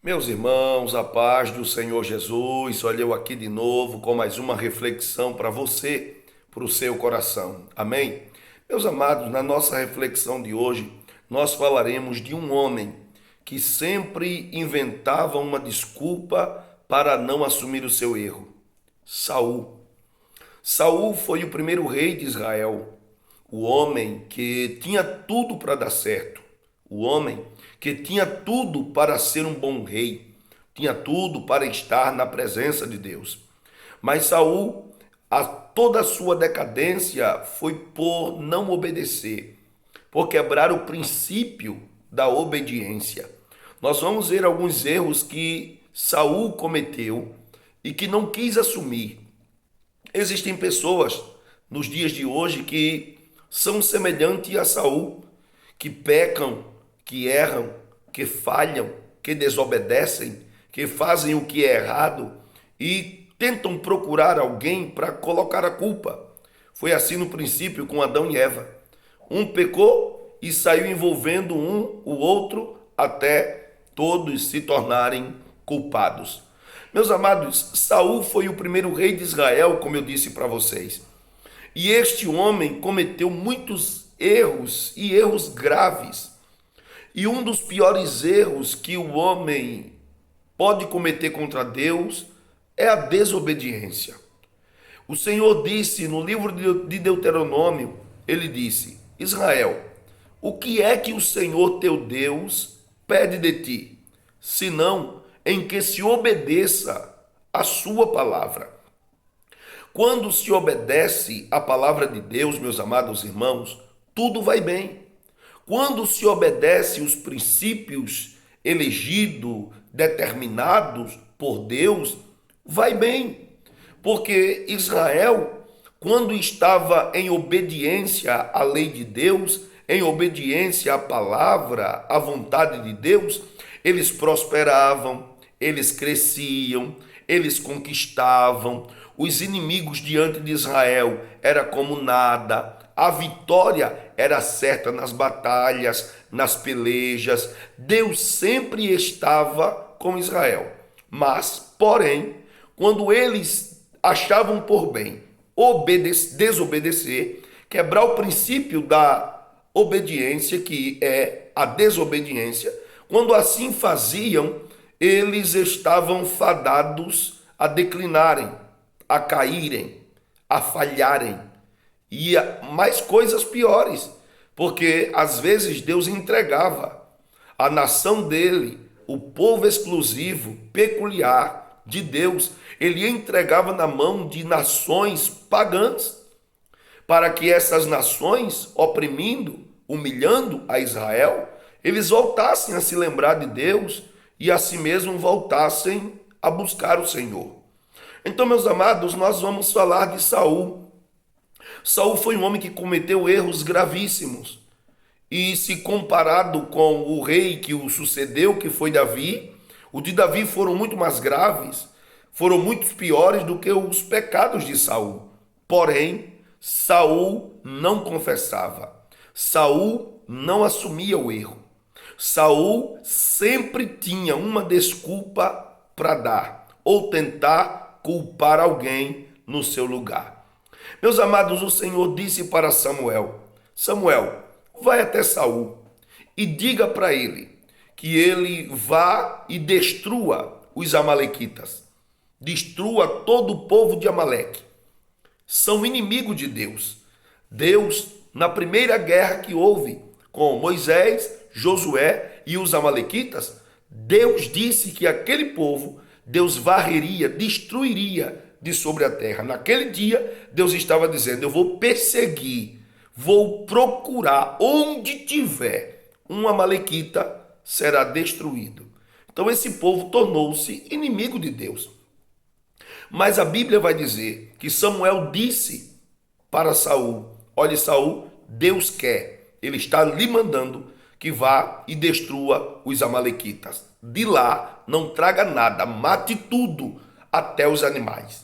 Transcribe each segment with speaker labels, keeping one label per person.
Speaker 1: Meus irmãos, a paz do Senhor Jesus, olha eu aqui de novo com mais uma reflexão para você, para o seu coração. Amém? Meus amados, na nossa reflexão de hoje, nós falaremos de um homem que sempre inventava uma desculpa para não assumir o seu erro. Saul. Saul foi o primeiro rei de Israel, o homem que tinha tudo para dar certo, o homem que tinha tudo para ser um bom rei, tinha tudo para estar na presença de Deus. Mas Saul, toda a sua decadência foi por não obedecer, por quebrar o princípio da obediência. Nós vamos ver alguns erros que Saul cometeu e que não quis assumir. Existem pessoas nos dias de hoje que são semelhantes a Saul, que pecam, que erram, que falham, que desobedecem, que fazem o que é errado e tentam procurar alguém para colocar a culpa. Foi assim no princípio com Adão e Eva. Um pecou e saiu envolvendo o outro até todos se tornarem culpados. Meus amados, Saul foi o primeiro rei de Israel, como eu disse para vocês. E este homem cometeu muitos erros e erros graves. E um dos piores erros que o homem pode cometer contra Deus é a desobediência. O Senhor disse no livro de Deuteronômio, ele disse: Israel, o que é que o Senhor teu Deus pede de ti, senão em que se obedeça a sua palavra? Quando se obedece a palavra de Deus, meus amados irmãos, tudo vai bem. Quando se obedece os princípios elegidos, determinados por Deus, vai bem. Porque Israel, quando estava em obediência à lei de Deus, em obediência à palavra, à vontade de Deus, eles prosperavam, eles cresciam, eles conquistavam. Os inimigos diante de Israel era como nada. A vitória era certa nas batalhas, nas pelejas. Deus sempre estava com Israel. Mas, porém, quando eles achavam por bem desobedecer, quebrar o princípio da obediência, que é a desobediência, quando assim faziam, eles estavam fadados a declinarem, a caírem, a falharem e a mais coisas piores, porque às vezes Deus entregava a nação dele, o povo exclusivo, peculiar de Deus, ele entregava na mão de nações pagãs, para que essas nações, oprimindo, humilhando a Israel, eles voltassem a se lembrar de Deus e a si mesmo voltassem a buscar o Senhor. Então, meus amados, nós vamos falar de Saul. Saul foi um homem que cometeu erros gravíssimos. E se comparado com o rei que o sucedeu, que foi Davi, o de Davi foram muito mais graves, foram muito piores do que os pecados de Saul. Porém, Saul não confessava. Saul não assumia o erro. Saul sempre tinha uma desculpa para dar ou tentar culpar alguém no seu lugar. Meus amados, o Senhor disse para Samuel: Samuel, vai até Saul e diga para ele que ele vá e destrua os amalequitas. Destrua todo o povo de Amaleque. São inimigos de Deus. Deus, na primeira guerra que houve com Moisés, Josué e os amalequitas, Deus disse que aquele povo Deus varreria, destruiria de sobre a terra. Naquele dia, Deus estava dizendo: eu vou perseguir, vou procurar, onde tiver um amalequita, será destruído. Então esse povo tornou-se inimigo de Deus. Mas a Bíblia vai dizer que Samuel disse para Saul: olhe, Saul, Deus quer, ele está lhe mandando que vá e destrua os amalequitas. De lá não traga nada, mate tudo, até os animais.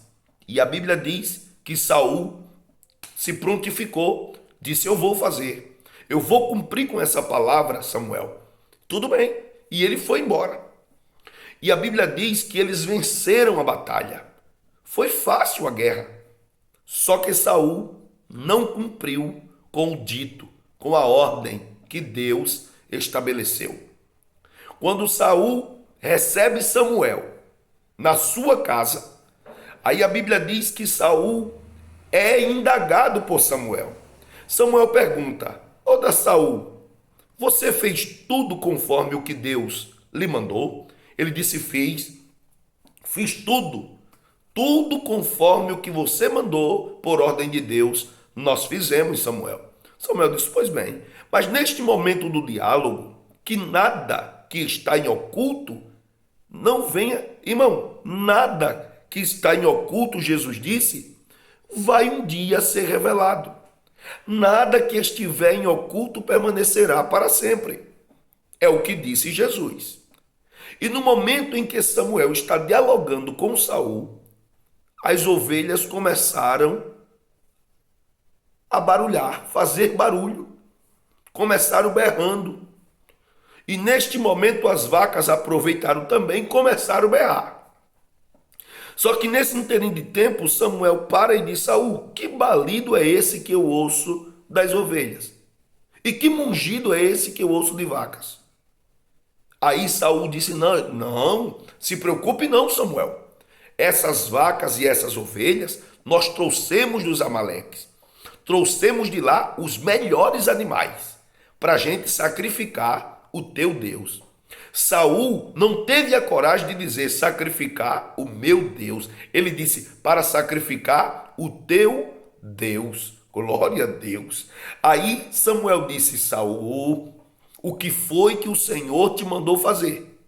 Speaker 1: E a Bíblia diz que Saul se prontificou, disse: eu vou fazer, eu vou cumprir com essa palavra, Samuel. Tudo bem. E ele foi embora. E a Bíblia diz que eles venceram a batalha. Foi fácil a guerra. Só que Saul não cumpriu com o dito, com a ordem que Deus estabeleceu. Quando Saul recebe Samuel na sua casa, aí a Bíblia diz que Saul é indagado por Samuel. Samuel pergunta: Ora, Saul, você fez tudo conforme o que Deus lhe mandou? Ele disse: fiz tudo conforme o que você mandou, por ordem de Deus, nós fizemos, Samuel. Samuel disse: pois bem, mas neste momento do diálogo, que nada que está em oculto não venha, irmão, nada que está em oculto, Jesus disse, vai um dia ser revelado. Nada que estiver em oculto permanecerá para sempre. É o que disse Jesus. E no momento em que Samuel está dialogando com Saul, as ovelhas começaram a barulhar, fazer barulho. Começaram berrando. E neste momento as vacas aproveitaram também e começaram a berrar. Só que nesse interim de tempo, Samuel para e diz: Saul, que balido é esse que eu ouço das ovelhas? E que mungido é esse que eu ouço de vacas? Aí Saul disse: não, se preocupe não, Samuel. Essas vacas e essas ovelhas nós trouxemos dos Amaleques. Trouxemos de lá os melhores animais para a gente sacrificar o teu Deus. Saul não teve a coragem de dizer sacrificar o meu Deus. Ele disse para sacrificar o teu Deus. Glória a Deus. Aí Samuel disse: Saul, o que foi que o Senhor te mandou fazer?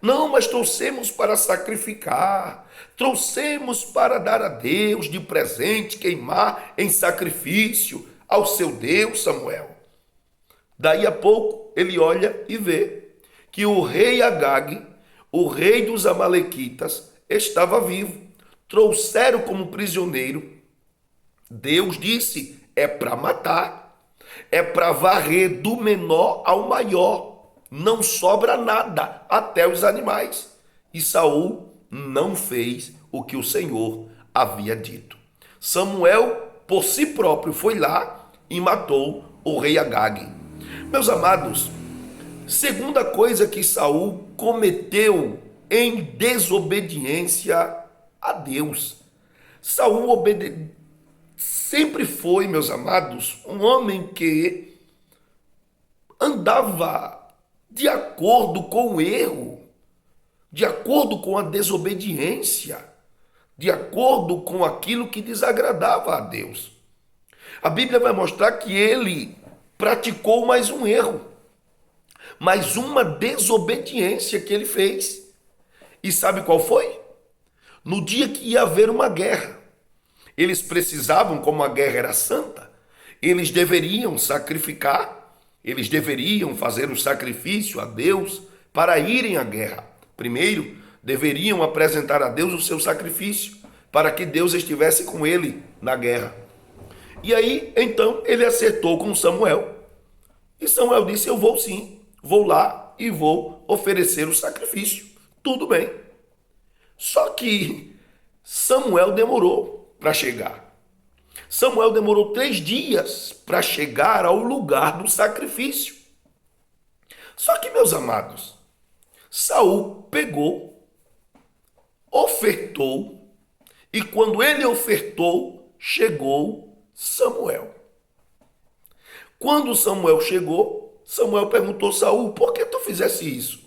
Speaker 1: Não, mas trouxemos para sacrificar, trouxemos para dar a Deus de presente, queimar em sacrifício ao seu Deus, Samuel. Daí a pouco ele olha e vê que o rei Agag, o rei dos Amalequitas, estava vivo. Trouxeram como prisioneiro. Deus disse: é para matar, é para varrer do menor ao maior. Não sobra nada, até os animais. E Saul não fez o que o Senhor havia dito. Samuel, por si próprio, foi lá e matou o rei Agag. Meus amados, segunda coisa que Saul cometeu em desobediência a Deus. Saul sempre foi, meus amados, um homem que andava de acordo com o erro, de acordo com a desobediência, de acordo com aquilo que desagradava a Deus. A Bíblia vai mostrar que ele praticou mais um erro, mais uma desobediência que ele fez. E sabe qual foi? No dia que ia haver uma guerra, eles precisavam, como a guerra era santa, eles deveriam sacrificar. Eles deveriam fazer um sacrifício a Deus para irem à guerra. Primeiro, deveriam apresentar a Deus o seu sacrifício, para que Deus estivesse com ele na guerra. E aí, então, ele acertou com Samuel. E Samuel disse: eu vou sim, vou lá e vou oferecer o sacrifício. Tudo bem. Só que Samuel demorou para chegar. Samuel demorou 3 dias para chegar ao lugar do sacrifício. Só que, meus amados, Saul pegou, ofertou, e quando ele ofertou, chegou Samuel. Quando Samuel chegou, Samuel perguntou a Saul: por que tu fizesse isso?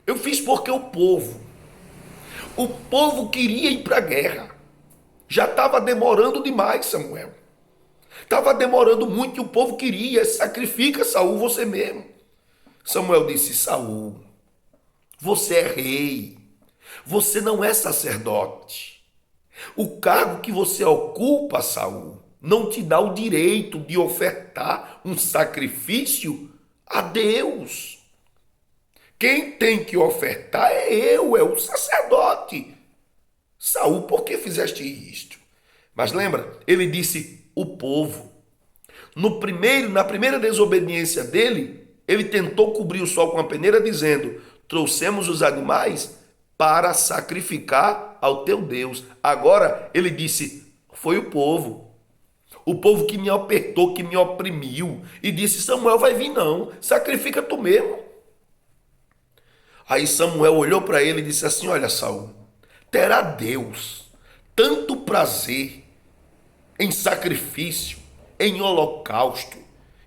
Speaker 1: Eu fiz porque o povo queria ir para a guerra. Já estava demorando demais, Samuel. Estava demorando muito e o povo queria. Sacrifica, Saul, você mesmo. Samuel disse: Saul, você é rei. Você não é sacerdote. O cargo que você ocupa, Saul, não te dá o direito de ofertar um sacrifício a Deus. Quem tem que ofertar é eu, é o sacerdote. Saul, por que fizeste isto? Mas lembra, ele disse o povo. Na primeira desobediência dele, ele tentou cobrir o sol com a peneira, dizendo: trouxemos os animais para sacrificar ao teu Deus. Agora ele disse, foi o povo que me apertou, que me oprimiu, e disse, Samuel vai vir não, sacrifica tu mesmo. Aí Samuel olhou para ele e disse assim, olha Saul, terá Deus tanto prazer em sacrifício, em holocausto,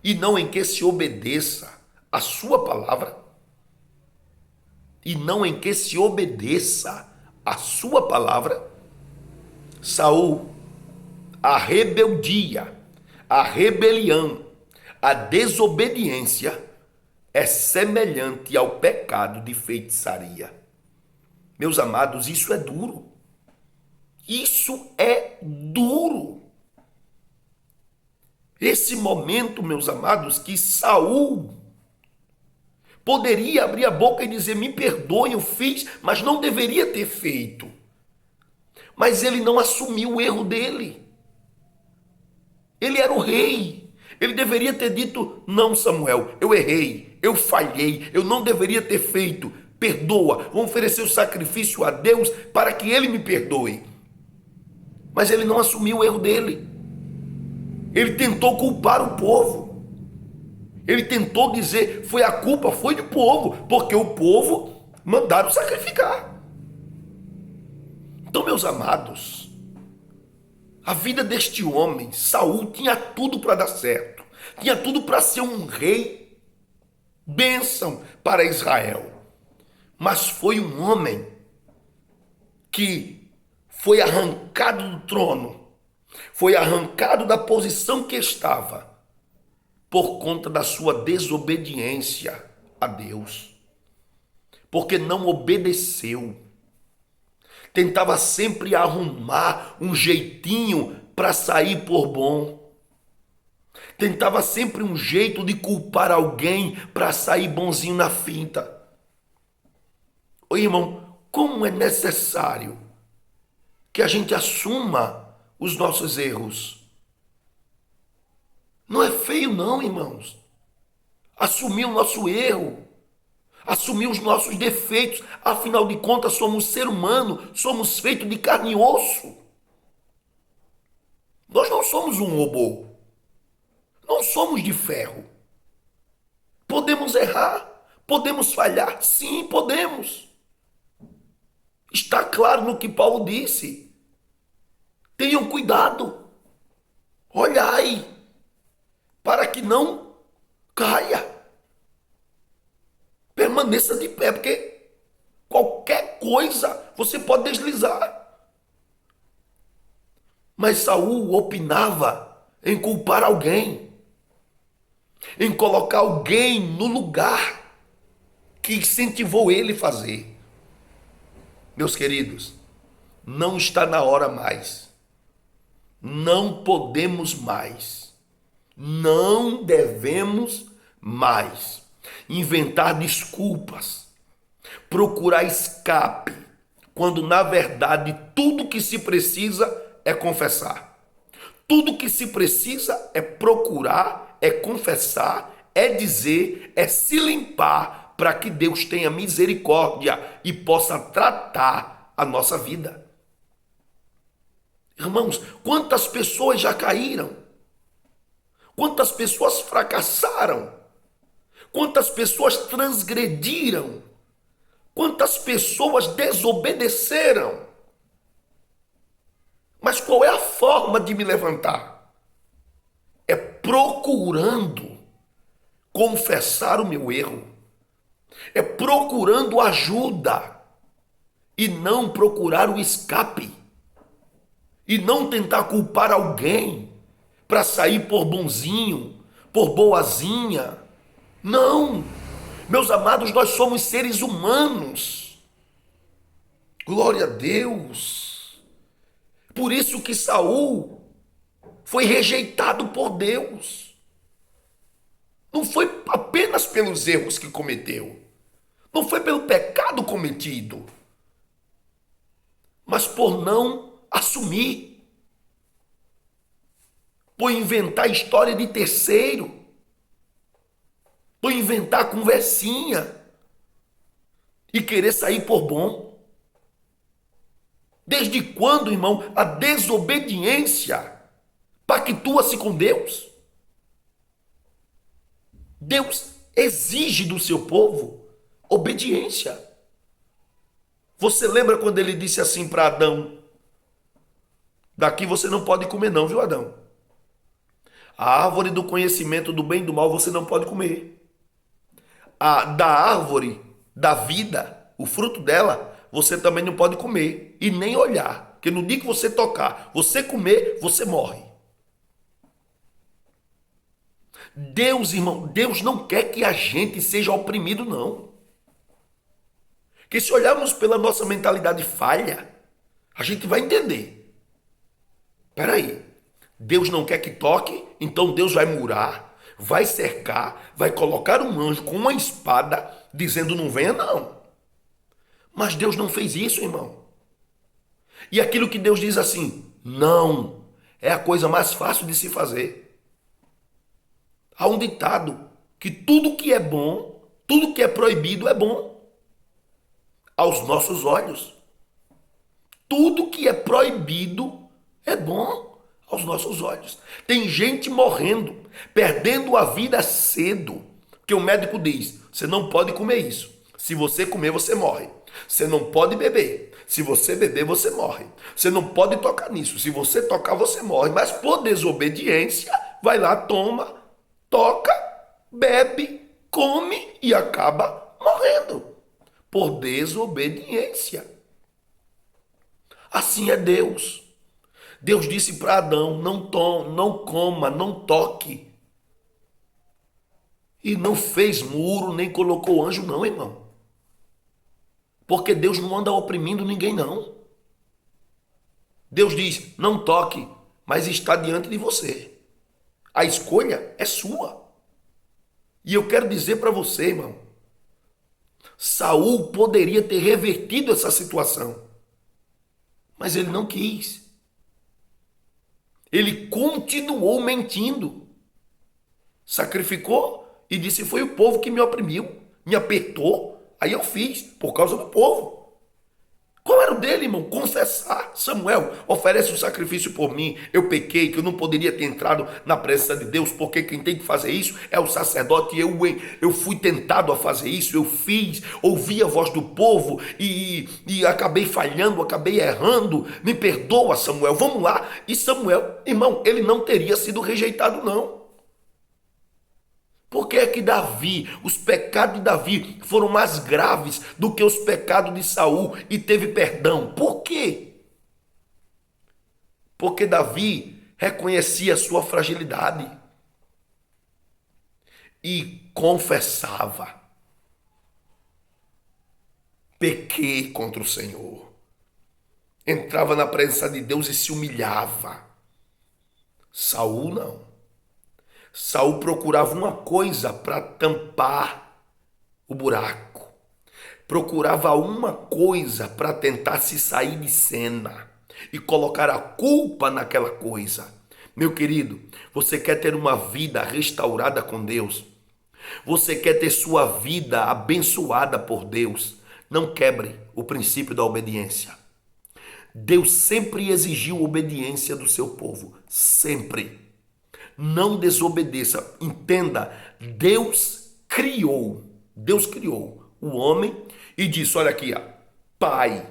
Speaker 1: e não em que se obedeça a sua palavra? E não em que se obedeça a sua palavra? Saul, a rebeldia, a rebelião, a desobediência é semelhante ao pecado de feitiçaria. Meus amados, isso é duro. Isso é duro. Esse momento, meus amados, que Saul poderia abrir a boca e dizer, me perdoe, eu fiz, mas não deveria ter feito. Mas ele não assumiu o erro dele. Ele era o rei. Ele deveria ter dito, não Samuel, eu errei, eu falhei, eu não deveria ter feito. Perdoa, vou oferecer o sacrifício a Deus para que ele me perdoe. Mas ele não assumiu o erro dele. Ele tentou culpar o povo. Ele tentou dizer, foi a culpa, foi do povo, porque o povo mandaram sacrificar. Então, meus amados, a vida deste homem, Saul, tinha tudo para dar certo. Tinha tudo para ser um rei, bênção para Israel. Mas foi um homem que foi arrancado do trono, foi arrancado da posição que estava, por conta da sua desobediência a Deus. Porque não obedeceu. Tentava sempre arrumar um jeitinho para sair por bom. Tentava sempre um jeito de culpar alguém para sair bonzinho na finta. Ô irmão, como é necessário que a gente assuma os nossos erros? Não é feio não, irmãos. Assumir o nosso erro, assumir os nossos defeitos. Afinal de contas, somos ser humano, somos feitos de carne e osso. Nós não somos um robô. Não somos de ferro. Podemos errar, podemos falhar. Sim, podemos. Está claro no que Paulo disse. Tenham cuidado. Olhai, para que não caia. Permaneça de pé, porque qualquer coisa você pode deslizar. Mas Saul opinava em culpar alguém, em colocar alguém no lugar que incentivou ele a fazer. Meus queridos, não está na hora mais. Não podemos mais. Não devemos mais inventar desculpas, procurar escape, quando na verdade tudo que se precisa é confessar. Tudo que se precisa é procurar, é confessar, é dizer, é se limpar para que Deus tenha misericórdia e possa tratar a nossa vida. Irmãos, quantas pessoas já caíram? Quantas pessoas fracassaram? Quantas pessoas transgrediram? Quantas pessoas desobedeceram? Mas qual é a forma de me levantar? É procurando confessar o meu erro. É procurando ajuda e não procurar o escape. E não tentar culpar alguém para sair por bonzinho, por boazinha. Não, meus amados, nós somos seres humanos. Glória a Deus. Por isso que Saul foi rejeitado por Deus. Não foi apenas pelos erros que cometeu. Não foi pelo pecado cometido. Mas por não assumir. Por inventar história de terceiro. Por inventar conversinha. e querer sair por bom? Desde quando, irmão, a desobediência pactua-se com Deus? Deus exige do seu povo obediência. Você lembra quando ele disse assim para Adão: daqui você não pode comer não, viu, Adão? A árvore do conhecimento do bem e do mal você não pode comer. Da árvore da vida, o fruto dela, você também não pode comer e nem olhar, porque no dia que você tocar, você comer, você morre. Deus, irmão, Deus não quer que a gente seja oprimido, não. Que se olharmos pela nossa mentalidade falha, a gente vai entender. Peraí, Deus não quer que toque, então Deus vai murar, vai cercar, vai colocar um anjo com uma espada dizendo não venha não. Mas Deus não fez isso, irmão. E aquilo que Deus diz assim, não, é a coisa mais fácil de se fazer. Há um ditado que tudo que é bom, tudo que é proibido é bom aos nossos olhos. Tudo que é proibido é bom aos nossos olhos. Tem gente morrendo, perdendo a vida cedo, porque o médico diz, você não pode comer isso. Se você comer, você morre. Você não pode beber. Se você beber, você morre. Você não pode tocar nisso. Se você tocar, você morre. Mas por desobediência, vai lá, toma, toca, bebe, come e acaba morrendo. Por desobediência. Assim é Deus. Deus disse para Adão, não coma, não toque. E não fez muro, nem colocou anjo não, irmão. Porque Deus não anda oprimindo ninguém, não. Deus diz, não toque, mas está diante de você. A escolha é sua. E eu quero dizer para você, irmão, Saul poderia ter revertido essa situação, mas ele não quis. Ele continuou mentindo. Sacrificou e disse, foi o povo que me oprimiu, me apertou. Aí eu fiz, por causa do povo. Qual era o dele, irmão? Confessar. Samuel, oferece um sacrifício por mim. Eu pequei, que eu não poderia ter entrado na presença de Deus, porque quem tem que fazer isso é o sacerdote. Eu fui tentado a fazer isso, eu fiz, ouvi a voz do povo e acabei falhando, acabei errando. Me perdoa, Samuel, vamos lá. E Samuel, irmão, ele não teria sido rejeitado, não. Por que é que os pecados de Davi foram mais graves do que os pecados de Saul e teve perdão? Por quê? Porque Davi reconhecia a sua fragilidade e confessava. Pequei contra o Senhor. Entrava na presença de Deus e se humilhava. Saul não. Saul procurava uma coisa para tampar o buraco. Procurava uma coisa para tentar se sair de cena e colocar a culpa naquela coisa. Meu querido, você quer ter uma vida restaurada com Deus? Você quer ter sua vida abençoada por Deus? Não quebre o princípio da obediência. Deus sempre exigiu obediência do seu povo. Sempre. Não desobedeça. Entenda, Deus criou o homem e disse, olha aqui, ó, pai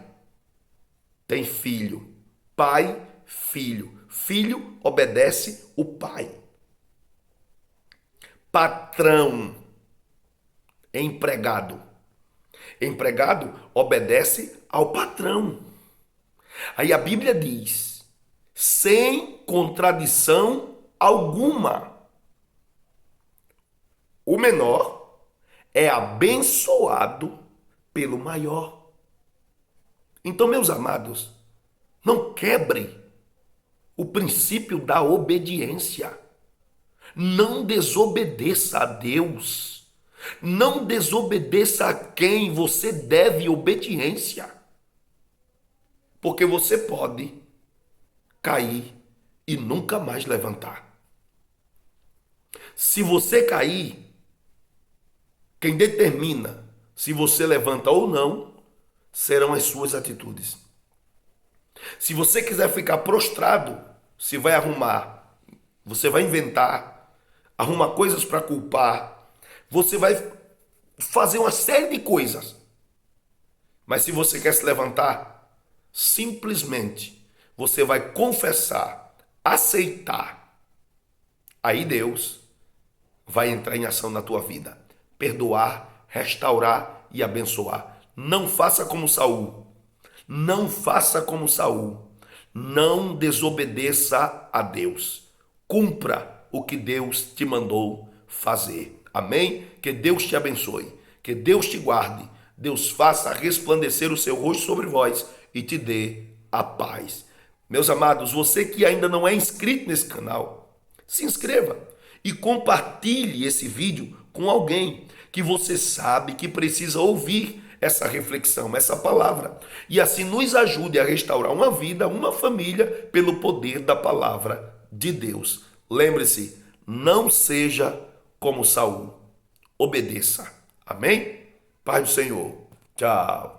Speaker 1: tem filho, pai, filho. Filho obedece o pai. Patrão, empregado. Empregado obedece ao patrão. Aí a Bíblia diz, sem contradição alguma, o menor é abençoado pelo maior. Então, meus amados, não quebre o princípio da obediência. Não desobedeça a Deus. Não desobedeça a quem você deve obediência. Porque você pode cair e nunca mais levantar. Se você cair, quem determina se você levanta ou não, serão as suas atitudes. Se você quiser ficar prostrado, se vai arrumar, você vai inventar, arrumar coisas para culpar, você vai fazer uma série de coisas. Mas se você quer se levantar, simplesmente você vai confessar, aceitar. Aí Deus vai entrar em ação na tua vida. Perdoar, restaurar e abençoar. Não faça como Saul. Não faça como Saul. Não desobedeça a Deus. Cumpra o que Deus te mandou fazer. Amém? Que Deus te abençoe. Que Deus te guarde. Deus faça resplandecer o seu rosto sobre vós e te dê a paz. Meus amados, você que ainda não é inscrito nesse canal, se inscreva e compartilhe esse vídeo com alguém que você sabe que precisa ouvir essa reflexão, essa palavra. E assim nos ajude a restaurar uma vida, uma família, pelo poder da palavra de Deus. Lembre-se, não seja como Saul. Obedeça. Amém? Pai do Senhor. Tchau.